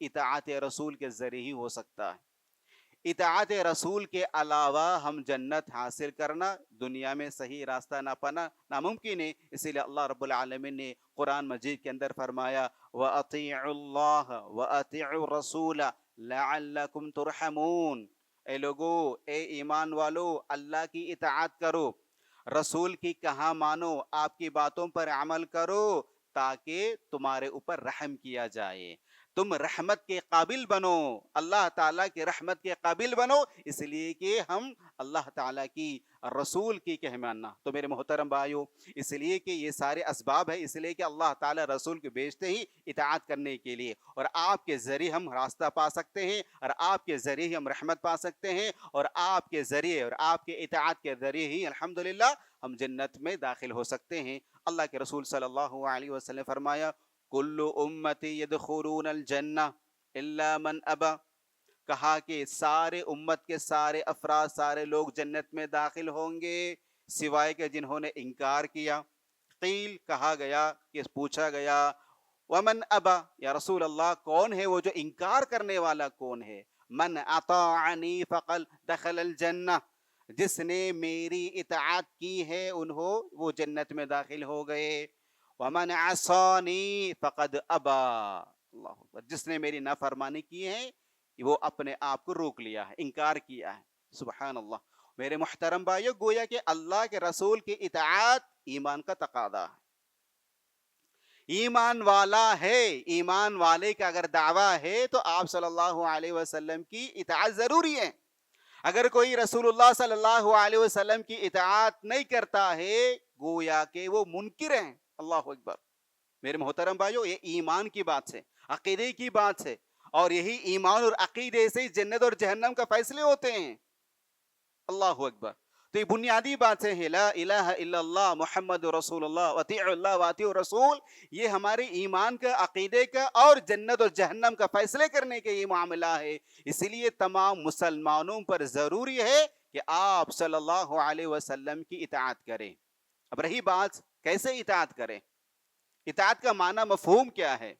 اطاعت رسول کے ذریعے ہی ہو سکتا ہے۔ اطاعت رسول کے علاوہ ہم جنت حاصل کرنا، دنیا میں صحیح راستہ نہ پانا ناممکن ہے۔ اسی لیے اللہ رب العالمین نے قرآن مجید کے اندر فرمایا وَأَطِيعُوا اللَّهَ وَأَطِيعُوا الرَّسُولَ لَعَلَّكُمْ تُرْحَمُونَ۔ اے لوگو، اے ایمان والو، اللہ کی اطاعت کرو، رسول کی کہاں مانو، آپ کی باتوں پر عمل کرو تاکہ تمہارے اوپر رحم کیا جائے، تم رحمت کے قابل بنو، اللہ تعالیٰ کی رحمت کے قابل بنو، اس لیے کہ ہم اللہ تعالیٰ کی رسول کی کہ ماننا۔ تو میرے محترم بھائیو، اس لیے کہ یہ سارے اسباب ہے، اس لیے کہ اللہ تعالیٰ رسول کو بھیجتے ہی اطاعت کرنے کے لیے، اور آپ کے ذریعے ہم راستہ پا سکتے ہیں، اور آپ کے ذریعے ہی ہم رحمت پا سکتے ہیں، اور آپ کے ذریعے اور آپ کے اطاعت کے ذریعے ہی الحمدللہ ہم جنت میں داخل ہو سکتے ہیں۔ اللہ کے رسول صلی اللہ علیہ وسلم فرمایا کل امتی یدخلون الجنہ الا من ابا، کہا کہ سارے امت کے سارے افراد، سارے لوگ جنت میں داخل ہوں گے سوائے کہ جنہوں نے انکار کیا۔ قیل، کہا گیا کہ پوچھا گیا ومن ابا، یا رسول اللہ کون ہے وہ جو انکار کرنے والا کون ہے؟ من اطاعنی فقد دخل الجنہ، جس نے میری اطاعت کی ہے وہ جنت میں داخل ہو گئے۔ ومن عصانی فقد ابا، اللہ اکبر، جس نے میری نافرمانی کی ہے وہ اپنے آپ کو روک لیا ہے، انکار کیا ہے۔ سبحان اللہ۔ میرے محترم بھائیو، گویا کہ اللہ کے رسول کی اطاعت ایمان کا تقاضا ہے۔ ایمان والا ہے، ایمان والے کا اگر دعویٰ ہے تو آپ صلی اللہ علیہ وسلم کی اطاعت ضروری ہے۔ اگر کوئی رسول اللہ صلی اللہ علیہ وسلم کی اطاعت نہیں کرتا ہے گویا کہ وہ منکر ہیں۔ اللہ اکبر۔ میرے محترم بھائیو، یہ ایمان کی بات ہے، عقیدے کی بات ہے، اور یہی ایمان اور عقیدے سے جنت اور جہنم کا فیصلے ہوتے ہیں۔ اللہ اکبر۔ تو یہ بنیادی بات ہے، لا الہ الا اللہ محمد رسول اللہ واطیعوا اللہ واطیعوا الرسول، یہ ہمارے ایمان کا، عقیدے کا اور جنت اور جہنم کا فیصلے کرنے کا یہ معاملہ ہے۔ اسی لیے تمام مسلمانوں پر ضروری ہے کہ آپ صلی اللہ علیہ وسلم کی اطاعت کریں۔ اب رہی بات کیسے اطاعت کریں، اطاعت کا معنی مفہوم کیا ہے؟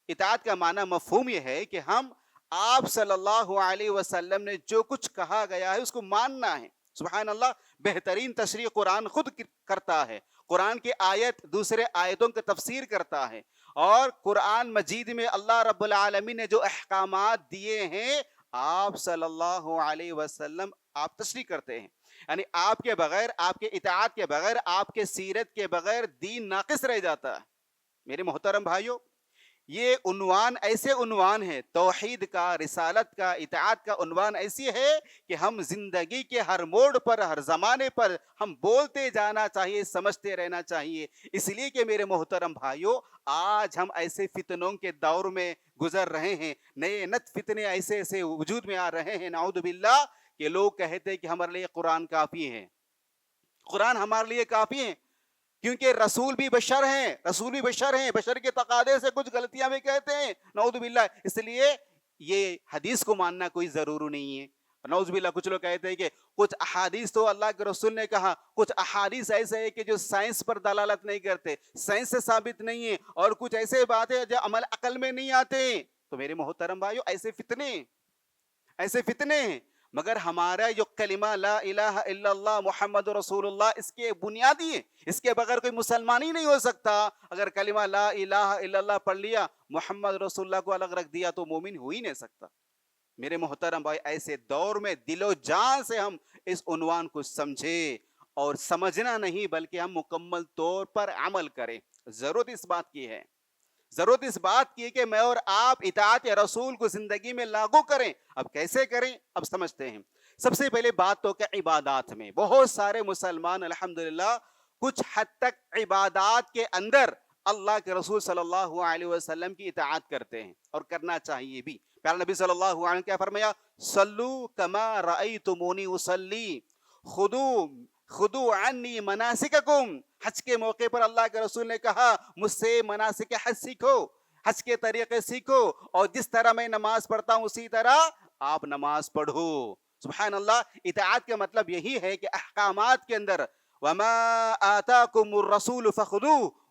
اطاعت کا معنی مفہوم یہ ہے کہ ہم آپ صلی اللہ علیہ وسلم نے جو کچھ کہا گیا ہے اس کو ماننا ہے۔ سبحان اللہ، بہترین تشریح قرآن خود کرتا ہے، قرآن کی آیت دوسرے آیتوں کی تفسیر کرتا ہے، اور قرآن مجید میں اللہ رب العالمین نے جو احکامات دیے ہیں آپ صلی اللہ علیہ وسلم آپ تشریح کرتے ہیں۔ یعنی آپ کے بغیر، آپ کے اطاعت کے بغیر، آپ کے سیرت کے بغیر دین ناقص رہ جاتا ہے۔ میرے محترم بھائیوں، یہ عنوان ایسے عنوان ہے، توحید کا، رسالت کا، اطاعت کا عنوان ایسی ہے کہ ہم زندگی کے ہر موڑ پر، ہر زمانے پر ہم بولتے جانا چاہیے، سمجھتے رہنا چاہیے۔ اس لیے کہ میرے محترم بھائیوں، آج ہم ایسے فتنوں کے دور میں گزر رہے ہیں، نئے نت فتنے ایسے ایسے وجود میں آ رہے ہیں نعوذ باللہ، کہ لوگ کہتے ہیں کہ ہمارے لیے قرآن کافی ہے، قرآن ہمارے لیے کافی ہے، کیونکہ رسول بھی بشر ہیں، رسول بھی بشر ہیں، بشر کے تقاضے سے کچھ غلطیاں بھی کہتے ہیں نعوذ باللہ۔ اس لیے یہ حدیث کو ماننا کوئی ضروری نہیں ہے۔ نعوذ باللہ، کچھ لوگ کہتے ہیں کہ کچھ احادیث تو اللہ کے رسول نے کہا، کچھ احادیث ایسے ہیں کہ جو سائنس پر دلالت نہیں کرتے، سائنس سے ثابت نہیں ہے، اور کچھ ایسے باتیں جو عقل میں نہیں آتے۔ تو میرے محترم بھائیو، ایسے فتنے ہیں، مگر ہمارا جو کلمہ لا الہ الا اللہ محمد رسول اللہ اس کے بنیادی ہے، اس کے بغیر کوئی مسلمان ہی نہیں ہو سکتا۔ اگر کلمہ لا الہ الا اللہ پڑھ لیا، محمد رسول اللہ کو الگ رکھ دیا تو مومن ہو ہی نہیں سکتا۔ میرے محترم بھائی، ایسے دور میں دل و جان سے ہم اس عنوان کو سمجھے، اور سمجھنا نہیں بلکہ ہم مکمل طور پر عمل کریں۔ ضرورت اس بات کی ہے، ضرورت اس بات کی کہ میں اور آپ اطاعت رسول کو زندگی میں لاگو کریں۔ اب کیسے کریں، اب سمجھتے ہیں۔ سب سے پہلے بات تو کہ عبادات میں بہت سارے مسلمان الحمدللہ کچھ حد تک عبادات کے اندر اللہ کے رسول صلی اللہ علیہ وسلم کی اطاعت کرتے ہیں، اور کرنا چاہیے بھی۔ پیارے نبی صلی اللہ علیہ وسلم کیا فرمایا؟ صلو کما رأیتمونی اصلی، خذوا عنی مناسککم۔ حج کے موقع پر اللہ کے رسول نے کہا مجھ سے مناسک حج سیکھو، حج کے طریقے سیکھو، اور جس طرح میں نماز پڑھتا ہوں اسی طرح آپ نماز پڑھو۔ سبحان اللہ۔ اطاعت کا مطلب یہی ہے کہ احکامات کے اندر وما آتاکم الرسول فخذوہ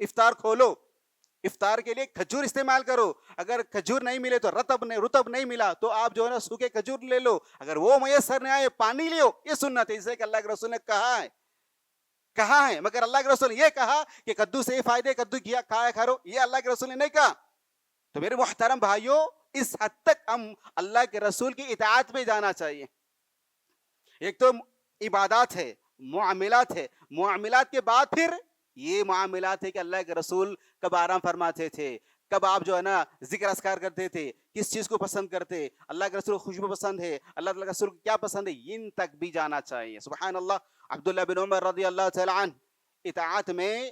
افطار کھولو، افطار کے لیے کھجور استعمال کرو. اگر کھجور نہیں ملے تو رطب نہیں ملا تو آپ جو ہے نا سوکھے کھجور لے لو. اگر وہ میسر نہیں آئے پانی لو. یہ سنت ہے، اسے کہ اللہ کے رسول نے کہا ہے. مگر اللہ کے رسول نے یہ کہا کہ کدو سے فائدے، کدو کیا کھایا کھارو، یہ اللہ کے رسول نے نہیں کہا. تو میرے محترم بھائیوں، اس حد تک ہم اللہ کے رسول کی اطاعت میں جانا چاہیے. ایک تو عبادات ہے، معاملات ہے، معاملات کے بعد پھر یہ معاملات ہے کہ اللہ کے رسول کب آرام فرماتے تھے، کب آپ جو ہے نا ذکر اذکار کرتے تھے، کس چیز کو پسند کرتے، اللہ کے رسول کو خوشبو پسند ہے، اللہ تعالیٰ کے رسول کو کیا پسند ہے، ان تک بھی جانا چاہیے. سبحان اللہ. عبداللہ بن عمر رضی اللہ تعالی عنہ اطاعت میں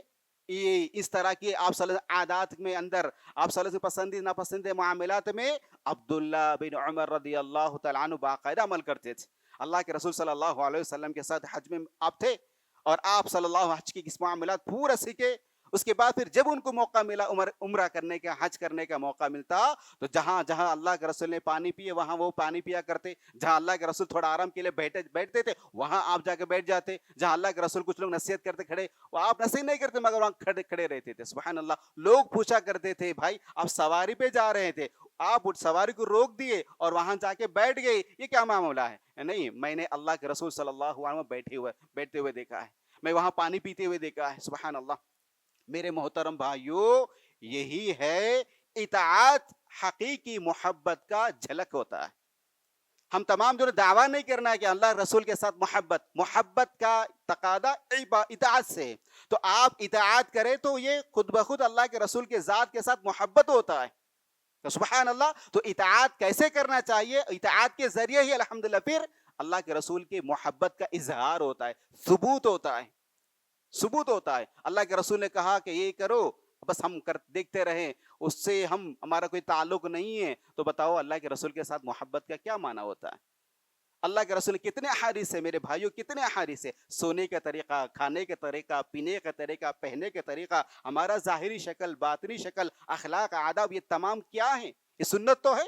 یہ اس طرح کی آپ صلی اللہ عادات میں اندر آپ صلی اللہ پسندیدہ ناپسندیدہ معاملات میں عبداللہ بن عمر رضی اللہ تعالیٰ عنہ باقاعدہ عمل کرتے تھے. اللہ کے رسول صلی اللہ علیہ وسلم کے ساتھ حج میں آپ تھے اور آپ صلی اللہ علیہ حج کی کس معاملات پورا سیکھے. اس کے بعد پھر جب ان کو موقع ملا عمرہ کرنے کا، حج کرنے کا موقع ملتا تو جہاں جہاں اللہ کے رسول نے پانی پیے وہاں وہ پانی پیا کرتے. جہاں اللہ کے رسول تھوڑا آرام کے لیے بیٹھتے تھے وہاں آپ جا کے بیٹھ جاتے. جہاں اللہ کے رسول کچھ لوگ نصیحت کرتے کھڑے، وہ آپ نصیحت نہیں کرتے مگر وہاں کھڑے رہتے تھے. سبحان اللہ. لوگ پوچھا کرتے تھے بھائی آپ سواری پہ جا رہے تھے، آپ سواری کو روک دیے اور وہاں جا کے بیٹھ گئے، یہ کیا معاملہ ہے؟ نہیں، میں نے اللہ کے رسول صلی اللہ علیہ وسلم بیٹھتے ہوئے دیکھا ہے، میں وہاں پانی پیتے ہوئے دیکھا ہے. سبحان اللہ. میرے محترم بھائیوں، یہی ہے اطاعت، حقیقی محبت کا جھلک ہوتا ہے. ہم تمام جو دعویٰ نہیں کرنا ہے کہ اللہ رسول کے ساتھ محبت کا تقاضا اطاعت سے، تو آپ اطاعت کریں تو یہ خود بخود اللہ کے رسول کے ذات کے ساتھ محبت ہوتا ہے. تو سبحان اللہ. تو اطاعت کیسے کرنا چاہیے؟ اطاعت کے ذریعے ہی الحمدللہ پھر اللہ کے رسول کی محبت کا اظہار ہوتا ہے، ثبوت ہوتا ہے. اللہ کے رسول نے کہا کہ یہ کرو، بس ہم دیکھتے رہیں، اس سے ہمارا کوئی تعلق نہیں ہے. تو بتاؤ اللہ کے رسول کے ساتھ محبت کا کیا معنی ہوتا ہے؟ اللہ کے رسول کتنے احادیث ہے میرے بھائیوں، کتنے احادیث ہے. سونے کا طریقہ، کھانے کا طریقہ، پینے کا طریقہ، پہننے کا طریقہ، ہمارا ظاہری شکل، باطنی شکل، اخلاق، آداب، یہ تمام کیا ہیں؟ یہ سنت تو ہے.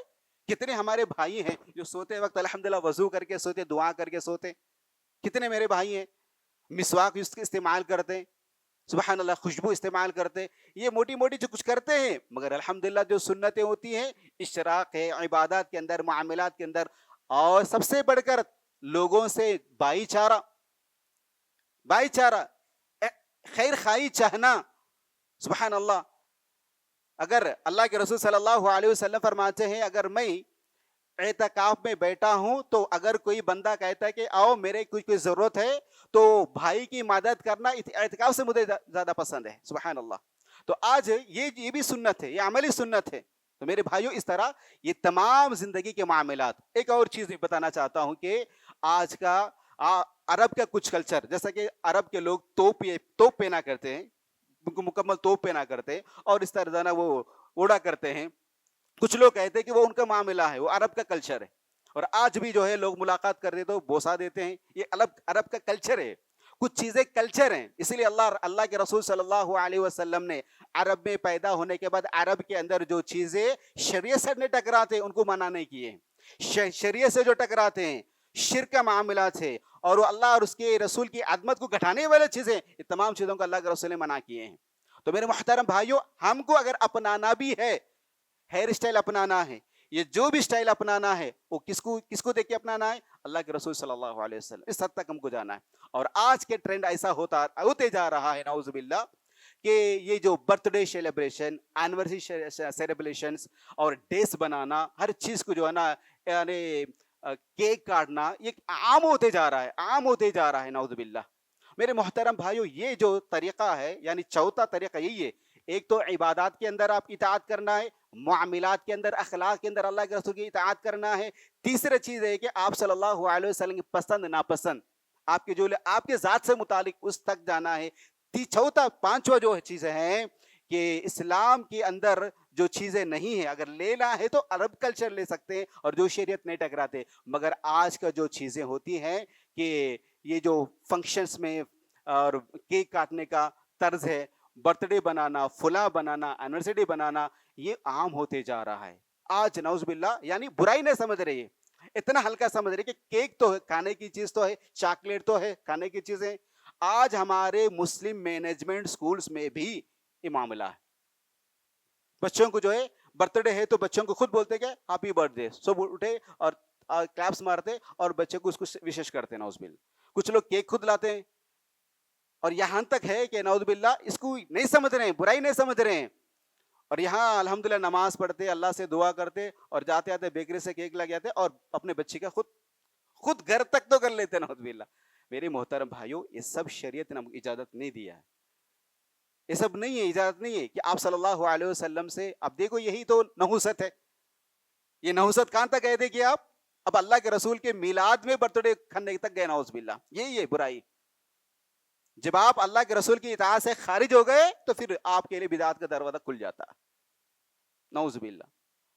کتنے ہمارے بھائی ہیں جو سوتے وقت الحمدللہ وضو کر کے سوتے، دعا کر کے سوتے. کتنے میرے بھائی ہیں مسواک استعمال کرتے، سبحان اللہ، خوشبو استعمال کرتے. یہ موٹی موٹی جو کچھ کرتے ہیں، مگر الحمدللہ جو سنتیں ہوتی ہیں، اشراق ہے عبادات کے اندر، معاملات کے اندر، اور سب سے بڑھ کر لوگوں سے بھائی چارہ، خیر خائی چاہنا. سبحان اللہ. اگر اللہ کے رسول صلی اللہ علیہ وسلم فرماتے ہیں اگر میں اعتکاف میں بیٹھا ہوں تو اگر کوئی بندہ کہتا ہے کہ آؤ میرے کوئی ضرورت ہے تو بھائی کی مدد کرنا اعتکاف سے مجھے زیادہ پسند ہے. سبحان اللہ. تو آج یہ بھی سنت ہے، یہ عملی سنت ہے. تو میرے بھائیوں، اس طرح یہ تمام زندگی کے معاملات. ایک اور چیز بھی بتانا چاہتا ہوں کہ آج کا عرب کا کچھ کلچر، جیسا کہ عرب کے لوگ توپ پہنا کرتے ہیں، مکمل توپ پہنا کرتے ہیں اور اس طرح وہ اڑا کرتے ہیں. کچھ لوگ کہتے ہیں کہ وہ ان کا معاملہ ہے، وہ عرب کا کلچر ہے. اور آج بھی جو ہے لوگ ملاقات کرتے تو بوسا دیتے ہیں، یہ عرب کا کلچر ہے. کچھ چیزیں کلچر ہیں، اسی لیے اللہ کے رسول صلی اللہ علیہ وسلم نے عرب میں پیدا ہونے کے بعد عرب کے اندر جو چیزیں شریعت سے نہیں ٹکراتے ان کو منع نہیں کیے. شریعت سے جو ٹکراتے ہیں، شرک کا معاملات ہے اور وہ اللہ اور اس کے رسول کی عظمت کو گھٹانے والی چیزیں، یہ تمام چیزوں کو اللہ کے رسول نے منع کیے ہیں. تو میرے محترم بھائیوں، ہم کو اگر اپنانا بھی ہے، ہیئر اسٹائل اپنانا ہے، یہ جو بھی اسٹائل اپنانا ہے وہ کس کو دیکھ کے اپنانا ہے؟ اللہ کے رسول صلی اللہ علیہ وسلم. اس حد تک ہم کو جانا ہے. اور آج کے ٹرینڈ ایسا ہوتے جا رہا ہے نعوذ باللہ کہ یہ جو birthday celebration, anniversary celebrations اور ڈیز بنانا، ہر چیز کو جو ہے نا یعنی کیک کاٹنا، یہ عام ہوتے جا رہا ہے نعوذ باللہ. میرے محترم بھائیو، یہ جو طریقہ ہے، یعنی چوتھا طریقہ یہی ہے. ایک تو عبادات کے اندر آپ اطاعت کرنا ہے، معاملات کے اندر، اخلاق کے اندر اللہ کے رسول کی اطاعت کرنا ہے. تیسری چیز ہے کہ آپ صلی اللہ علیہ وسلم کی پسند ناپسند، آپ کے ذات سے متعلق اس تک جانا ہے. پانچواں جو چیزیں ہیں کہ اسلام کے اندر جو چیزیں نہیں ہیں، اگر لینا ہے تو عرب کلچر لے سکتے ہیں اور جو شریعت نہیں ٹکراتے. مگر آج کا جو چیزیں ہوتی ہیں کہ یہ جو فنکشنز میں اور کیک کاٹنے کا طرز ہے، برتھ ڈے بنانا، فلاں بنانا، اینیورسری بنانا، یہ عام ہوتے جا رہا ہے. آج نعوذ باللہ یعنی برائی نہیں سمجھ رہی ہے، اتنا ہلکا سمجھ رہے کہ کیک تو ہے، کھانے کی چیز تو ہے، چاکلیٹ تو ہے، کھانے کی چیزیں. آج ہمارے مسلم مینجمنٹ سکولز میں بھی یہ معاملہ ہے. بچوں کو جو ہے برتھ ڈے ہے تو بچوں کو خود بولتے کہ ہیپی برتھ ڈے, سب اٹھے اور کلیپس مارتے اور بچے کو اس کو وشش کرتے. نعوذ باللہ. کچھ لوگ کیک خود لاتے ہیں, اور یہاں تک ہے کہ نعوذ باللہ اس کو نہیں سمجھ رہے ہیں, برائی نہیں سمجھ رہے ہیں, اور یہاں الحمدللہ نماز پڑھتے, اللہ سے دعا کرتے, اور جاتے آتے بیکری سے کیک لگ جاتے اور اپنے بچی کا خود گھر تک تو کر لیتے. نعوذ باللہ. میرے محترم بھائیوں, یہ سب شریعت نے اجازت نہیں دیا ہے. یہ سب نہیں ہے, اجازت نہیں ہے کہ آپ صلی اللہ علیہ وسلم سے, اب دیکھو یہی تو نحوست ہے. یہ نحوست کہاں تک گئے تھے کہ آپ اب اللہ کے رسول کے میلاد میں برتھ ڈے کھانے تک گئے. نعوذ باللہ. یہی ہے برائی. جب آپ اللہ کے رسول کی اطاعت سے خارج ہو گئے تو پھر آپ کے لیے بدعت کا دروازہ کھل جاتا. نعوذ باللہ.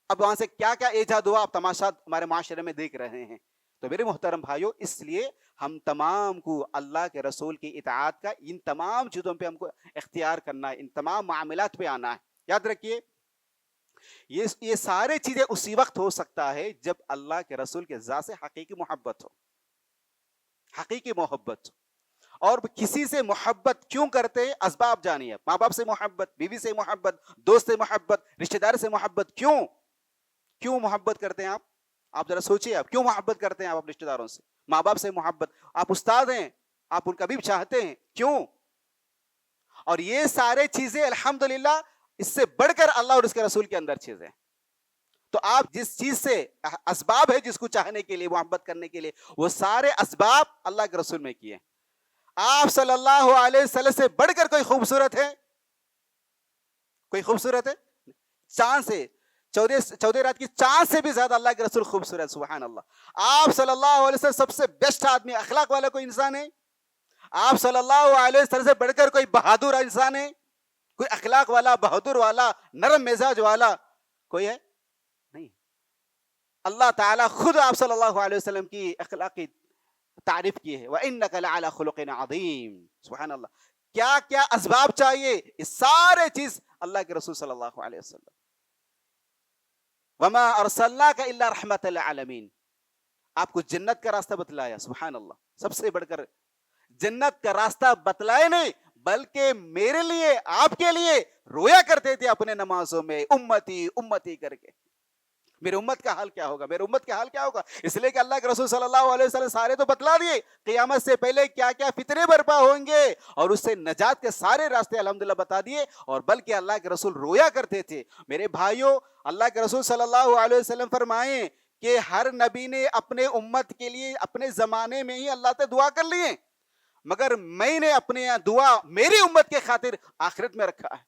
اب وہاں سے کیا کیا ایجاد ہوا آپ تماشا ہمارے معاشرے میں دیکھ رہے ہیں. تو میرے محترم بھائیوں, اس لیے ہم تمام کو اللہ کے رسول کی اطاعت کا ان تمام چیزوں پہ ہم کو اختیار کرنا ہے, ان تمام معاملات پہ آنا ہے. یاد رکھیے یہ سارے چیزیں اسی وقت ہو سکتا ہے جب اللہ کے رسول کے ذات سے حقیقی محبت ہو, حقیقی محبت. اور کسی سے محبت کیوں کرتے ہیں, اسباب جانیے. ماں باپ سے محبت, بیوی سے محبت, دوست سے محبت, رشتہ دار سے محبت. کیوں محبت کرتے ہیں آپ ذرا سوچئے. آپ کیوں محبت کرتے ہیں آپ اپنے رشتہ داروں سے, ماں باپ سے محبت, آپ استاد ہیں, آپ ان کا بھی چاہتے ہیں, کیوں؟ اور یہ سارے چیزیں الحمدللہ اس سے بڑھ کر اللہ اور اس کے رسول کے اندر چیزیں. تو آپ جس چیز سے اسباب ہے جس کو چاہنے کے لیے, محبت کرنے کے لیے, وہ سارے اسباب اللہ کے رسول میں کیے. آپ صلی اللہ علیہ وسلم سے بڑھ کر کوئی خوبصورت ہے؟ کوئی خوبصورت ہے؟ چاند سے, 14 رات کی چاند سے بھی زیادہ اللہ کے رسول خوبصورت. سبحان اللہ. آپ صلی اللہ علیہ وسلم سب سے بیسٹ آدمی, اخلاق والا کوئی انسان ہے؟ آپ صلی اللہ علیہ وسلم سے بڑھ کر کوئی بہادر انسان ہے؟ کوئی اخلاق والا, بہادر والا, نرم مزاج والا کوئی ہے؟ نہیں. اللہ تعالیٰ خود آپ صلی اللہ علیہ وسلم کی اخلاقی تعریف کی ہے, وَإِنَّكَ لَعَلَىٰ خُلُقٍ عَظِيمٍ. سبحان اللہ. کیا کیا اسباب چاہیے, یہ سارے چیز اللہ کے رسول صلی اللہ علیہ وسلم. وَمَا أَرْسَلْنَاكَ إِلَّا رَحْمَةً لِلْعَالَمِينَ. آپ کو جنت کا راستہ بتلایا. سبحان اللہ. سب سے بڑھ کر جنت کا راستہ بتلائے نہیں, بلکہ میرے لیے, آپ کے لیے رویا کرتے تھے اپنے نمازوں میں, امتی امتی کر کے. میرے امت کا حال کیا ہوگا, میرے امت کا حال کیا ہوگا. اس لیے کہ اللہ کے رسول صلی اللہ علیہ وسلم سارے تو بتلا دیے, قیامت سے پہلے کیا کیا فتنے برپا ہوں گے, اور اس سے نجات کے سارے راستے الحمدللہ بتا دیے. اور بلکہ اللہ کے رسول رویا کرتے تھے. میرے بھائیوں, اللہ کے رسول صلی اللہ علیہ وسلم فرمائیں کہ ہر نبی نے اپنے امت کے لیے اپنے زمانے میں ہی اللہ سے دعا کر لیے, مگر میں نے اپنے دعا میری امت کے خاطر آخرت میں رکھا ہے.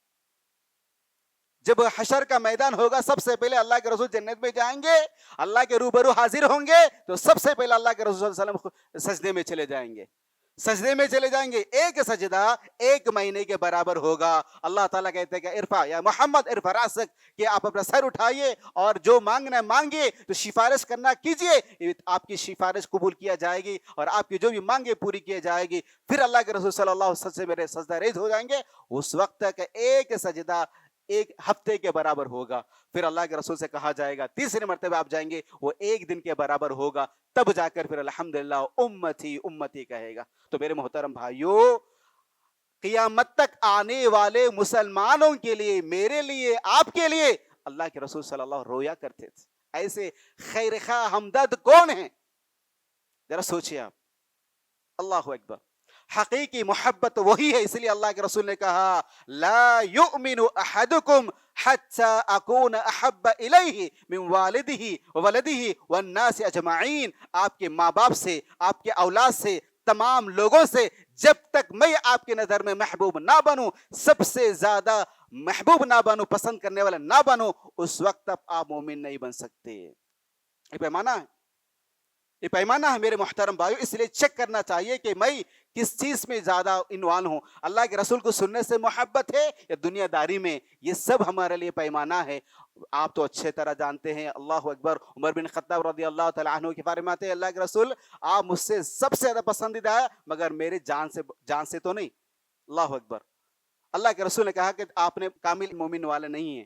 جب حشر کا میدان ہوگا, سب سے پہلے اللہ کے رسول جنت میں جائیں گے, اللہ کے روبرو حاضر ہوں گے, تو سب سے پہلے اللہ کے رسول صلی اللہ علیہ وسلم سجدے میں چلے جائیں گے. سجدے میں چلے جائیں گے. ایک سجدہ 1 مہینے کے برابر ہوگا. اللہ تعالیٰ کہتے ہیں کہ ارفع یا محمد ارفع راسک, کہ آپ اپنا سر اٹھائیے اور جو مانگنا ہے مانگیے, تو سفارش کرنا کیجئے, آپ کی سفارش قبول کیا جائے گی, اور آپ کی جو بھی مانگے پوری کی جائے گی. پھر اللہ کے رسول صلی اللہ علیہ وسلم سے میرے سجدہ ریز ہو جائیں گے. اس وقت تک ایک سجدہ 1 ہفتے کے برابر ہوگا. پھر اللہ کے رسول سے کہا جائے گا, تیسرے مرتبہ آپ جائیں گے, وہ 1 دن کے برابر ہوگا. تب جا کر پھر الحمدللہ امتی امتی کہے گا. تو میرے محترم بھائیوں, قیامت تک آنے والے مسلمانوں کے لیے, میرے لیے, آپ کے لیے اللہ کے رسول صلی اللہ علیہ وسلم رویا کرتے تھے. ایسے خیر خواہ ہمدرد کون ہیں, ذرا سوچئے آپ. اللہ اکبر. حقیقی محبت وہی ہے. اس لیے اللہ کے رسول نے کہا, لا یؤمن احدکم حتی اکون احب الیہ من والدہ وولدہ والناس اجمعین. آپ کے ماں باپ سے, آپ کے اولاد سے, تمام لوگوں سے جب تک میں آپ کی نظر میں محبوب نہ بنوں, سب سے زیادہ محبوب نہ بنوں, پسند کرنے والا نہ بنوں, اس وقت تک آپ مومن نہیں بن سکتے. یہ پیمانہ ہے, یہ پیمانہ ہے میرے محترم بھائیو. اس لیے چیک کرنا چاہیے کہ میں کس چیز میں زیادہ انوالو ہوں. اللہ کے رسول کو سننے سے محبت ہے یا دنیا داری میں, یہ سب ہمارے لیے پیمانہ ہے. آپ تو اچھے طرح جانتے ہیں. اللہ اکبر. عمر بن خطاب رضی اللہ تعالیٰ عنہ کی فرماتے ہیں, اللہ کے رسول آپ مجھ سے سب سے زیادہ پسندیدہ ہے, مگر میرے جان سے تو نہیں. اللہ اکبر. اللہ کے رسول نے کہا کہ آپ نے کامل مومن والے نہیں ہیں.